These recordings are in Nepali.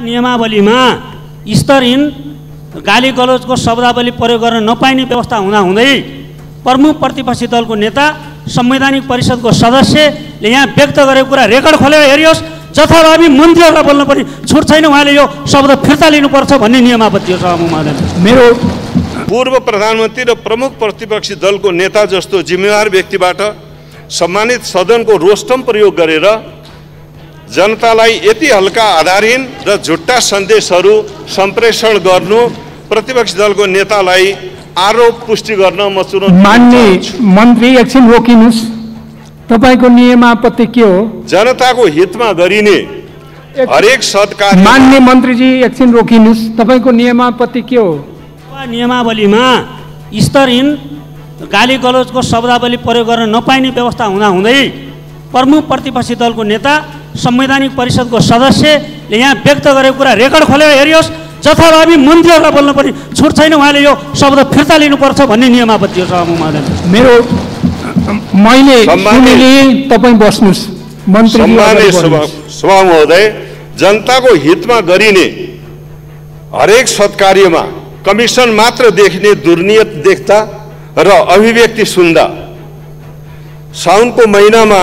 नियमावलीमा स्तरहीन गाली गलौजको शब्दावली प्रयोग गर्न नपाइने व्यवस्था हुँदाहुँदै प्रमुख प्रतिपक्षी दलको नेता संवैधानिक परिषदको सदस्यले यहाँ व्यक्त गरेको कुरा रेकर्ड खोलेर हेरियोस्। जथाभावी मन्त्रीहरूलाई बोल्न पनि छुट छैन। उहाँले यो शब्द फिर्ता लिनुपर्छ भन्ने नियमावली हो सभामुख महोदय। मेरो पूर्व प्रधानमन्त्री र प्रमुख प्रतिपक्षी दलको नेता जस्तो जिम्मेवार व्यक्तिबाट सम्मानित सदनको रोस्टम प्रयोग गरेर जनतालाई यति हल्का आधारहीन र झुट्टा सन्देशहरू सम्प्रेषण गर्नु प्रतिपक्षी दलको नेतालाई आरोप पुष्टि गर्न म चुनौती। मान्य मन्त्री एकछिन रोकिनुस्। तपाईको नियमापत्ति के हो? जनताको हितमा गरिने हरेक सत्कार। मान्य मन्त्रीजी एकछिन रोकिनुस्। तपाईको नियमापत्ति के हो? नियमावलीमा स्तरहीन गाली गलौजको शब्दावली प्रयोग गर्न नपाइने व्यवस्था हुँदाहुँदै प्रमुख प्रतिपक्षी दलको नेता संवैधानिक परिषदको सदस्यले यहाँ व्यक्त गरेको कुरा रेकर्ड खोलेर हेरियोस्। जथाभावी मन्त्रीहरूलाई बोल्न पनि छुट छैन। उहाँले यो शब्द फिर्ता लिनुपर्छ भन्ने नियमावली हो सभामुख महोदय। मेरो मैले सुनेँ। तपाईँ बस्नुस्। मन्त्री सभा महोदय, जनताको हितमा गरिने हरेक सत्कार्यमा कमिसन मात्र देखिने दुर्नियत देख्दा र अभिव्यक्ति सुन्दा साउनको महिनामा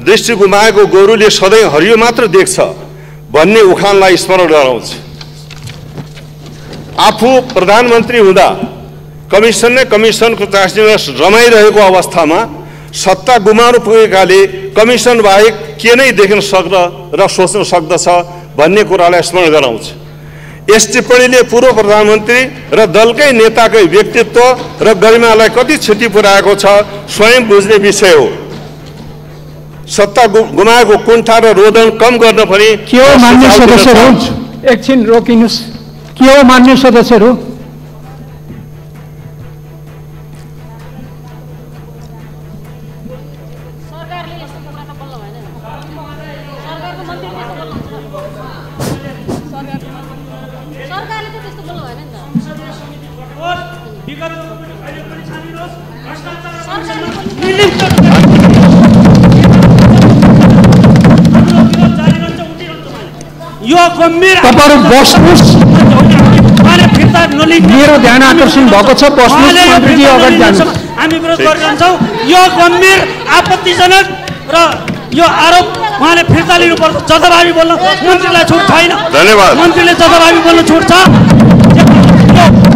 दृष्टि गुमाएको गोरुले सधैँ हरियो मात्र देख्छ भन्ने उखानलाई स्मरण गराउँछ। आफू प्रधानमन्त्री हुँदा कमिसन नै कमिसनको चासनीमा रमाइरहेको अवस्थामा सत्ता गुमाउनु पुगेकाले कमिसन बाहेक के नै देख्न सक्न र सोच्न सक्दछ भन्ने कुरालाई स्मरण गराउँछ। यस टिप्पणीले पूर्व प्रधानमन्त्री र दलकै नेताकै व्यक्तित्व र गरिमालाई कति क्षति पुर्याएको छ स्वयं बुझ्ने विषय हो। सत्ता गुमाएको कुण्ठा र रोदन कम गर्न पनि के हो मान्य सदस्यहरू? एकछिन रोकिनुस्। के हो मान्य सदस्यहरू? तपाईहरु बस्नुस्। मेरो ध्यान आकर्षण भएको छ। बस्नुस् मन्त्रीजी, अगाडि जानुहोस्। हामी विरोध गरिरहन्छौँ। यो गम्भीर आपत्तिजनक र यो आरोप उहाँले फिर्ता लिनुपर्छ। जथाभावी बोल्न मन्त्रीलाई छुट छैन। धन्यवाद। मन्त्रीले जथाभावी बोल्न छुट छ।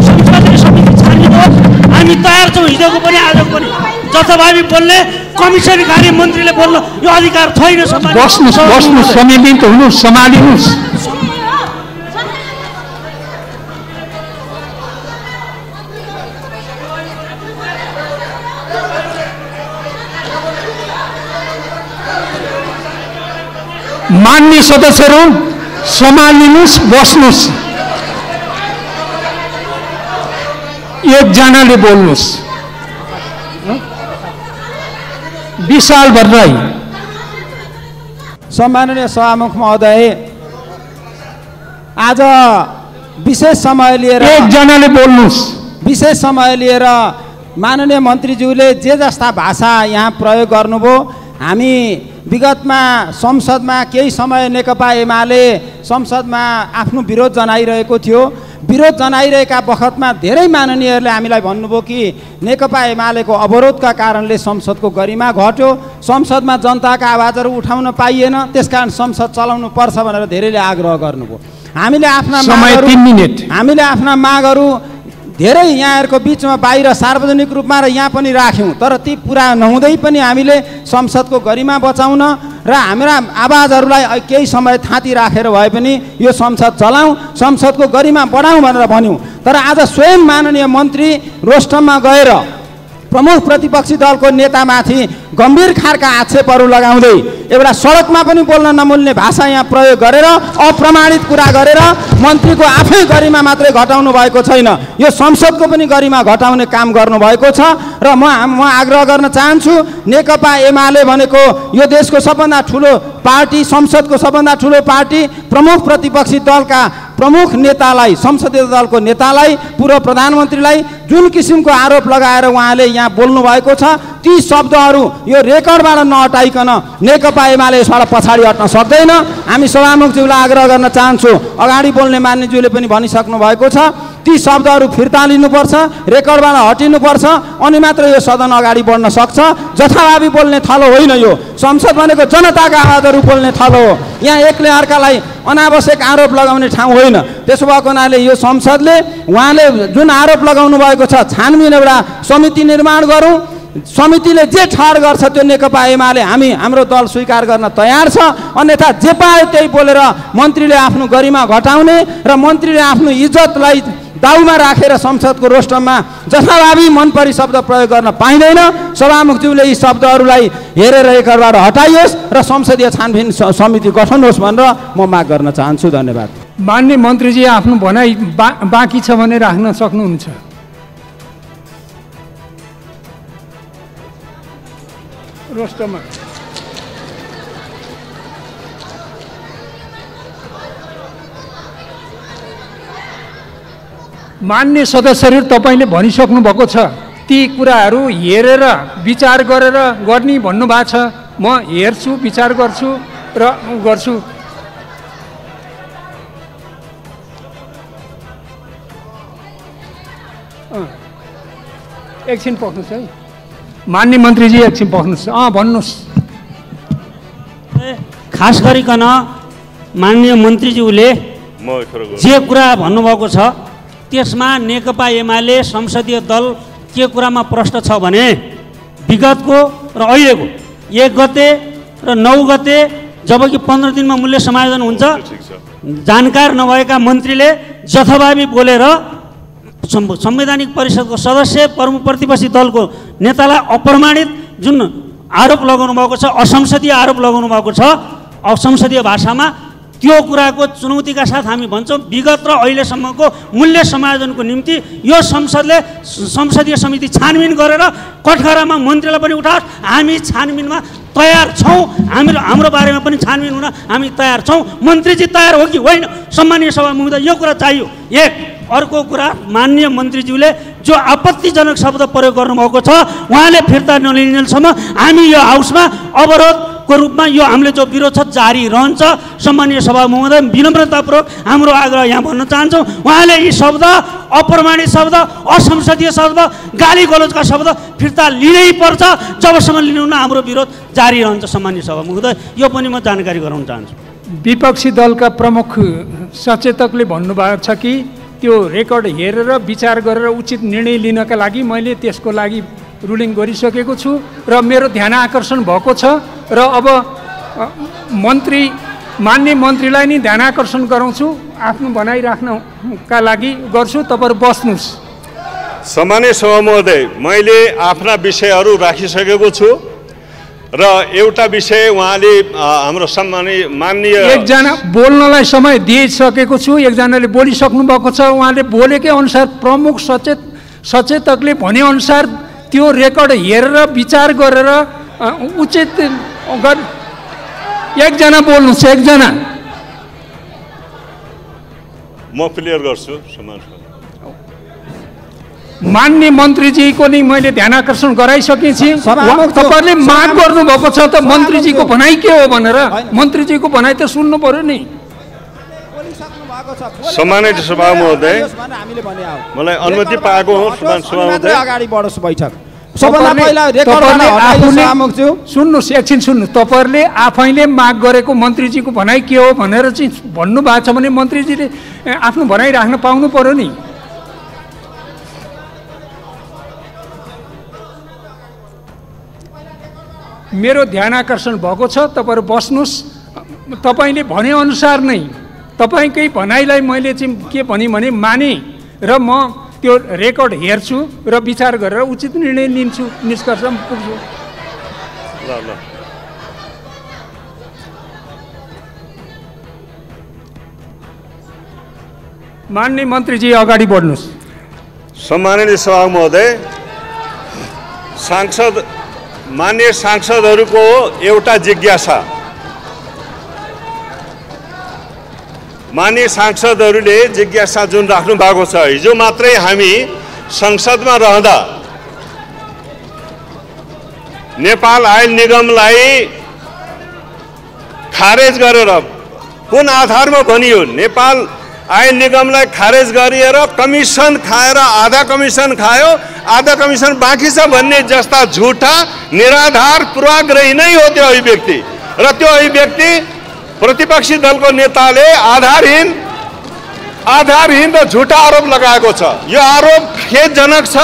संसदीय समिति छानिनुहोस्। हामी तयार छौँ, हिजोको पनि आजको पनि। जथाभावी बोल्ने कमिसन कार्य मन्त्रीले बोल्न यो अधिकार छैन। बस्नुस् बस्नुस्। संयमित हुनुहोस्, सम्हालिनुहोस्। मान्य सदस्यहरू सम्हालिनुहोस्, बस्नुहोस्। एकजनाले बोल्नुहोस्। विशाल भट्टराई। सम्माननीय सभामुख महोदय, आज विशेष समय लिएर एकजनाले बोल्नुहोस्। विशेष समय लिएर माननीय मन्त्रीज्यूले जे जस्ता भाषा यहाँ प्रयोग गर्नुभयो, हामी विगतमा संसदमा केही समय नेकपा एमाले संसदमा आफ्नो विरोध जनाइरहेको थियो। विरोध जनाइरहेका बखतमा धेरै माननीयहरूले हामीलाई भन्नुभयो कि नेकपा एमालेको अवरोधका कारणले संसदको गरिमा घट्यो, संसदमा जनताका आवाजहरू उठाउन पाइएन, त्यसकारण संसद चलाउनु पर्छ भनेर धेरैले आग्रह गर्नुभयो। हामीले आफ्ना मागहरू धेरै यहाँहरूको बिचमा बाहिर सार्वजनिक रूपमा र यहाँ पनि राख्यौँ, तर ती पुरा नहुँदै पनि हामीले संसदको गरिमा बचाउन र हाम्रा आवाजहरूलाई केही समय थाती राखेर भए पनि यो संसद चलाउँ, संसदको गरिमा बढाउँ भनेर भन्यौँ। तर आज स्वयं माननीय मन्त्री रोस्टममा गएर प्रमुख प्रतिपक्षी दलको नेतामाथि गम्भीर खालका आक्षेपहरू लगाउँदै एउटा सडकमा पनि बोल्न नमिल्ने भाषा यहाँ प्रयोग गरेर अप्रमाणित कुरा गरेर मन्त्रीको आफै गरिमा मात्रै घटाउनु भएको छैन, यो संसदको पनि गरिमा घटाउने काम गर्नुभएको छ। र म आग्रह गर्न चाहन्छु, नेकपा एमाले भनेको यो देशको सबभन्दा ठुलो पार्टी, संसदको सबभन्दा ठुलो पार्टी, प्रमुख प्रतिपक्षी दलका प्रमुख नेतालाई, संसदीय दलको नेतालाई, पूर्व प्रधानमन्त्रीलाई जुन किसिमको आरोप लगाएर उहाँले यहाँ बोल्नु भएको छ ती शब्दहरू यो रेकर्डबाट नहटाइकन नेकपा एमाले यसबाट पछाडि हट्न सक्दैन। हामी सभामुखज्यूलाई आग्रह गर्न चाहन्छु, अगाडि बोल्ने मान्यज्यूले पनि भनिसक्नु भएको छ, ती शब्दहरू फिर्ता लिनुपर्छ, रेकर्डबाट हटिनुपर्छ, अनि मात्र यो सदन अगाडि बढ्न सक्छ। जथाभावी बोल्ने थलो होइन, यो संसद भनेको जनताका आवाजहरू बोल्ने थलो हो। यहाँ एकले अर्कालाई अनावश्यक आरोप लगाउने ठाउँ होइन। त्यसो भएको हुनाले यो संसदले उहाँले जुन आरोप लगाउनु भएको छ छानबिन एउटा समिति निर्माण गरौँ, समितिले जे ठहर गर्छ त्यो नेकपा एमाले हाम्रो दल स्वीकार गर्न तयार छ। अन्यथा जे पायो त्यही बोलेर मन्त्रीले आफ्नो गरिमा घटाउने र मन्त्रीले आफ्नो इज्जतलाई दाउमा राखेर संसदको रोस्टममा जथाभावी मनपरी शब्द प्रयोग गर्न पाइँदैन। सभामुखज्यूले यी शब्दहरूलाई हेरेर रेकर्डबाट हटाइयोस् र संसदीय छानबिन समिति गठन होस् भनेर म माग गर्न चाहन्छु। धन्यवाद। मान्य मन्त्रीजी आफ्नो भनाइ बाँकी छ भने राख्न सक्नुहुन्छ। रोस्टममा मान्य सदस्यहरू तपाईँले भनिसक्नु भएको छ, ती कुराहरू हेरेर विचार गरेर गर्ने भन्नुभएको छ। म हेर्छु, विचार गर्छु र गर्छु। एकछिन पर्खनुहोस् है मान्य मन्त्रीजी, एकछिन पर्खनुहोस्। भन्नुहोस्। खास गरिकन माननीय मन्त्रीज्यूले जे कुरा भन्नुभएको छ त्यसमा नेकपा एमाले संसदीय दल के कुरामा प्रश्न छ भने विगतको र अहिलेको 1 गते र 9 गते जबकि 15 दिनमा मूल्य समायोजन हुन्छ, जानकार नभएका मन्त्रीले जथाभावी बोलेर संवैधानिक परिषदको सदस्य प्रमुख प्रतिपक्षी दलको नेतालाई अप्रमाणित जुन आरोप लगाउनु भएको छ, असंसदीय आरोप लगाउनु भएको छ असंसदीय भाषामा, त्यो कुराको चुनौतीका साथ हामी भन्छौँ विगत र अहिलेसम्मको मूल्य समायोजनको निम्ति यो संसदीय समिति छानबिन गरेर कठघरामा मन्त्रीलाई पनि उठाओस्। हामी छानबिनमा तयार छौँ, हाम्रो बारेमा पनि छानबिन हुन हामी तयार छौँ। मन्त्रीजी तयार हो कि होइन? सम्मानीय सभामुख, यो कुरा चाहियो। एक अर्को कुरा, माननीय मन्त्रीज्यूले जो आपत्तिजनक शब्द प्रयोग गर्नुभएको छ उहाँले फिर्ता नलिन्जेलसम्म हामी यो हाउसमा अवरोधको रूपमा यो हामीले जो विरोध छ जारी रहन्छ। सम्मानीय सभामुख, विनम्रतापूर्वक हाम्रो आग्रह यहाँ भन्न चाहन्छौँ, उहाँले यी शब्द अप्रमाणित शब्द, असंसदीय शब्द, गाली गलोचका शब्द फिर्ता लिनै पर्छ। जबसम्म लिनुहुन्न हाम्रो विरोध जारी रहन्छ। सम्मानीय सभामुख, यो पनि म जानकारी गराउन चाहन्छु। विपक्षी दलका प्रमुख सचेतकले भन्नुभएको छ कि त्यो रेकर्ड हेरेर विचार गरेर उचित निर्णय लिनका लागि मैले त्यसको लागि रुलिङ गरिसकेको छु र मेरो ध्यान आकर्षण भएको छ र अब मान्य मन्त्रीलाई नि ध्यान आकर्षण गराउँछु, आफ्नो भनाइ राख्नका लागि गर्छु। तपाईँहरू बस्नुहोस्। सम्मानीय सभा महोदय, मैले आफ्ना विषयहरू राखिसकेको छु र एउटा विषय उहाँले हाम्रो माननीय एकजना बोल्नलाई समय दिइसकेको छु, एकजनाले बोलिसक्नु भएको छ। उहाँले बोलेकै अनुसार प्रमुख सचेतकले भनेअनुसार त्यो रेकर्ड हेरेर विचार गरेर उचित एकजना बोल्नुहोस्। एकजना म क्लियर गर्छु। मान्य मन्त्रीजीको नि मैले ध्यान आकर्षण गराइसकेपछि तपाईँहरूले माग गर्नुभएको छ त मन्त्रीजीको भनाइ के हो भनेर। मन्त्रीजीको भनाइ त सुन्नु पर्यो नि। सम्मानित सभा महोदय, मलाई अनुमति पाएको हो। अगाडि बढोस् बैठक। सुन्नुहोस्, एकछिन सुन्नुहोस्। तपाईँहरूले आफैले माग गरेको मन्त्रीजीको भनाइ के हो भनेर चाहिँ भन्नुभएको छ भने मन्त्रीजीले आफ्नो भनाइ राख्न पाउनु पर्यो नि। मेरो ध्यान आकर्षण भएको छ, तपाईँहरू बस्नुहोस्। तपाईँले भनेअनुसार नै तपाईँकै भनाइलाई मैले चाहिँ के भने माने र म त्यो रेकर्ड हेर्छु र विचार गरेर उचित निर्णय लिन्छु, निष्कर्षमा पुग्छु। मान्य मन्त्रीजी अगाडि बढ्नुहोस्। सम्माननीय सभा महोदय, मान्य सांसदहरूको एउटा जिज्ञासा, मान्य सांसदहरूले जिज्ञासा जुन राख्नु भएको छ, हिजो मात्रै हामी संसदमा रहँदा नेपाल आयल निगमलाई खारेज गरेर कुन आधारमा भनियो नेपाल आयल निगमलाई खारेज गरिएर कमिसन खाएर आधा कमिसन खायो आधा कमिसन बाँकी छ भन्ने जस्ता झुटा निराधार पूर्वाग्रही नै हो त्यो अभिव्यक्ति र त्यो अभिव्यक्ति प्रतिपक्षी दलको नेताले आधारहीन र झुटा आरोप लगाएको छ। यो आरोप खेदजनक छ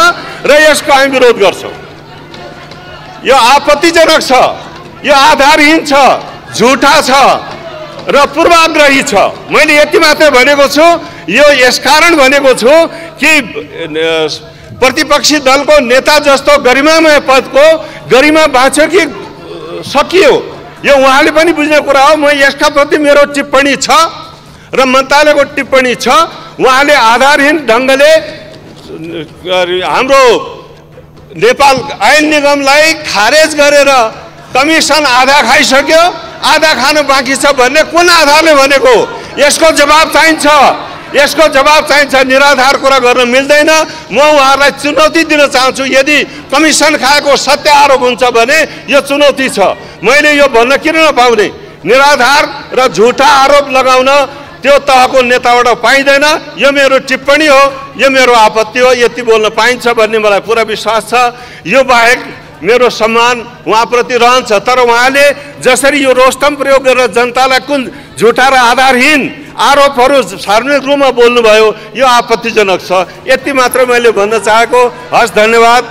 र यसको हामी विरोध गर्छौँ। यो आपत्तिजनक छ, यो आधारहीन छ, झुटा छ र पूर्वाग्रही छ। मैले यति मात्रै भनेको छु, यो यसकारण भनेको छु कि प्रतिपक्षी दलको नेता जस्तो गरिमामय पदको गरिमा बाँच्यो कि सकियो, यो उहाँले पनि बुझ्ने कुरा हो। म यसका प्रति मेरो टिप्पणी छ र मन्त्रालयको टिप्पणी छ। उहाँले आधारहीन ढङ्गले हाम्रो नेपाल आयल निगमलाई खारेज गरेर कमिसन आधा खाइसक्यो आधा खानु बाँकी छ भन्ने कुन आधारले भनेको? यसको जवाब चाहिन्छ, यसको जवाब चाहिन्छ। निराधार कुरा गर्न मिल्दैन। म उहाँहरूलाई चुनौती दिन चाहन्छु, यदि कमिसन खाएको सत्य आरोप हुन्छ भने यो चुनौती छ। मैले यो भन्न किन नपाउने? निराधार र झुटा आरोप लगाउन त्यो तहको नेताबाट पाइँदैन। यो मेरो टिप्पणी हो, यो मेरो आपत्ति हो। यति बोल्न पाइन्छ भन्ने मलाई पुरा विश्वास छ। यो बाहेक मेरो सम्मान उहाँप्रति रहन्छ, तर उहाँले जसरी यो रोस्टम प्रयोग गरेर जनतालाई कुन झुटा र आधारहीन आरोपहरू सार्वजनिक रूपमा बोल्नुभयो, यो आपत्तिजनक छ। यति मात्र मैले भन्न चाहेको। हस्, धन्यवाद।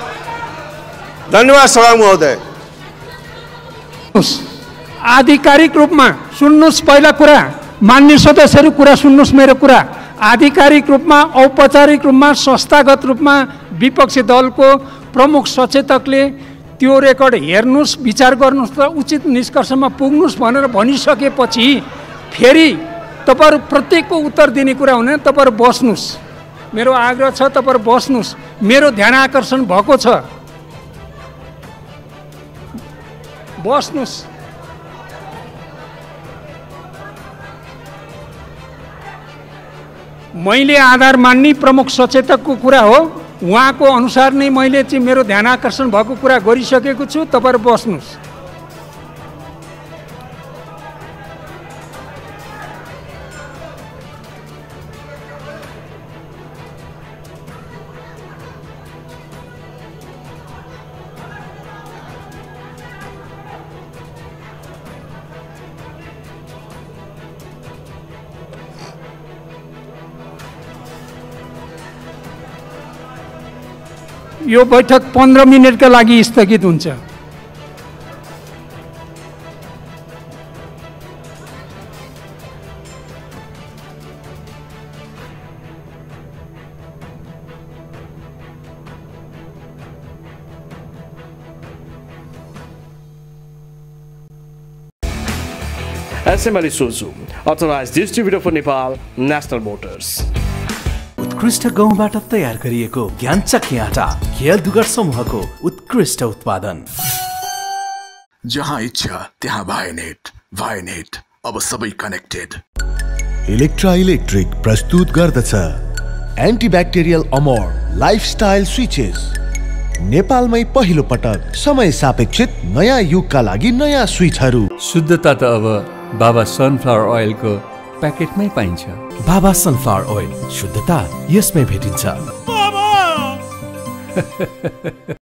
धन्यवाद सभा महोदय। आधिकारिक रूपमा सुन्नुहोस्, पहिला कुरा मान्य सदस्यहरू कुरा सुन्नुहोस्। मेरो कुरा आधिकारिक रूपमा औपचारिक रूपमा संस्थागत रूपमा विपक्षी दलको प्रमुख सचेतकले त्यो रेकर्ड हेर्नुहोस्, विचार गर्नुहोस् र उचित निष्कर्षमा पुग्नुहोस् भनेर भनिसकेपछि फेरि तपाईहरु प्रत्येकको उत्तर दिने कुरा हुने। तपाईहरु बस्नुहोस्, मेरो आग्रह छ, तपाईहरु बस्नुहोस्। मेरो ध्यान आकर्षण भएको छ, बस्नुहोस्। मैले आधार मान्ने प्रमुख सचेतकको कुरा हो, उहाँको अनुसार नै मैले चाहिँ मेरो ध्यान आकर्षण भएको कुरा गरिसकेको छु। तपाईहरु बस्नुहोस्। यो बैठक 15 मिनेटका लागि स्थगित हुन्छ। SML Isuzu, authorized distributor for Nepal, National Motors. उत्कृष्ट गहुँबाट तयार गरिएको ज्ञानचक्की आटा खेल दुगर समूहको उत्कृष्ट उत्पादन। जहाँ इच्छा त्यहाँ भाइनेट अब सबै कनेक्टेड। इलेक्ट्रा इलेक्ट्रिक प्रस्तुत गर्दछ एन्टिब्याक्टेरियल अमोर लाइफस्टाइल स्विचेस। नेपालमै पहिलो पटक समय सापेक्षित नयाँ युगका लागि नयाँ स्विचहरू। शुद्धता त अब बाबा सनफ्लावर ओइलको प्याकेटमै पाइन्छ। बाबा सनफ्लावर ओइल, शुद्धता यसमै भेटिन्छ।